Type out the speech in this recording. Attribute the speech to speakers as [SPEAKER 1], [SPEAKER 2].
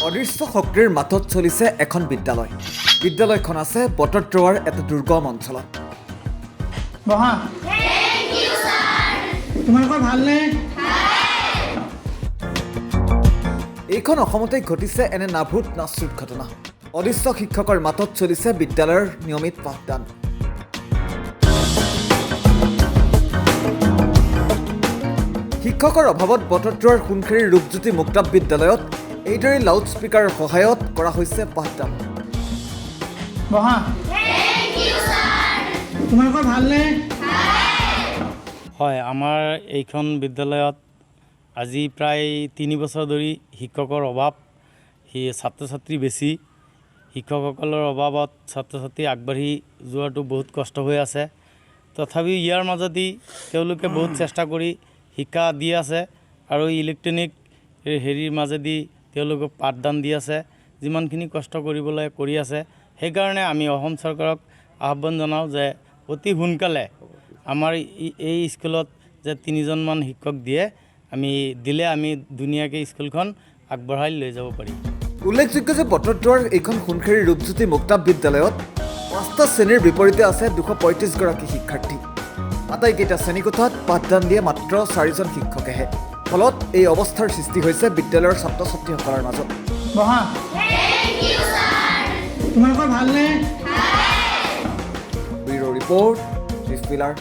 [SPEAKER 1] অদৃশ্য শক্তিৰ মাতত চলিছে এখন বিদ্যালয়। বিদ্যালয়খন আছে বটদ্ৰৱাৰ এটা দুৰ্গম অঞ্চলত।
[SPEAKER 2] বহা। তোমালোকৰ ভালনে?
[SPEAKER 1] এইখন অসমতেই ঘটিছে এনে নাভূত নাশ্ৰুত ঘটনা। অদৃশ্য শিক্ষকৰ মাতত চলিছে বিদ্যালয়ৰ নিয়মিত পাঠদান। শিক্ষকৰ অভাৱত বটদ্ৰৱাৰ সোণখাৰীৰ ৰূপজ্যোতি মুক্তাব বিদ্যালয়ত এইদৰে লাউড স্পীকাৰৰ সহায়ত কৰা হৈছে পাঠদান।
[SPEAKER 2] বহা। তোমালোকৰ ভালনে?
[SPEAKER 3] হয়, আমাৰ এইখন বিদ্যালয়ত আজি প্ৰায় 3 বছৰ ধৰি শিক্ষকৰ অভাৱ। ছাত্ৰ ছাত্ৰী বেছি। শিক্ষকসকলৰ অভাৱত ছাত্ৰ ছাত্ৰী আগবাঢ়ি যোৱাটো বহুত কষ্ট হৈ আছে। তথাপিও ইয়াৰ মাজতেই তেওঁলোকে বহুত চেষ্টা কৰি শিক্ষা দি আছে আৰু ইলেক্ট্ৰনিক হেৰিৰ মাজেদি তেওঁলোকক পাঠদান দি আছে। যিমানখিনি কষ্ট কৰিবলৈ কৰি আছে, সেইকাৰণে আমি অসম চৰকাৰক আহ্বান জনাওঁ যে অতি সোনকালে আমাৰ এই স্কুলত যে 3জনমান শিক্ষক দিলে আমি ধুনীয়াকৈ স্কুলখন আগবঢ়াই লৈ যাব পাৰিম।
[SPEAKER 1] উল্লেখযোগ্য যে বটদ্ৰৱাৰ এইখন সোণখাৰীৰ ৰূপজ্যোতি মুক্তাব বিদ্যালয়ত 5টা শ্ৰেণীৰ বিপৰীতে আছে 235গৰাকী শিক্ষাৰ্থী। আটাইকেইটা শ্ৰেণীকোঠাত পাঠদান দিয়ে মাত্ৰ 4জন শিক্ষকেহে। ফলত এই অৱস্থাৰ সৃষ্টি হৈছে বিদ্যালয়ৰ ছাত্ৰ ছাত্ৰীসকলৰ মাজত।
[SPEAKER 2] বহা। তোমালোকৰ ভালনে?
[SPEAKER 1] Bureau' report, chief pillar.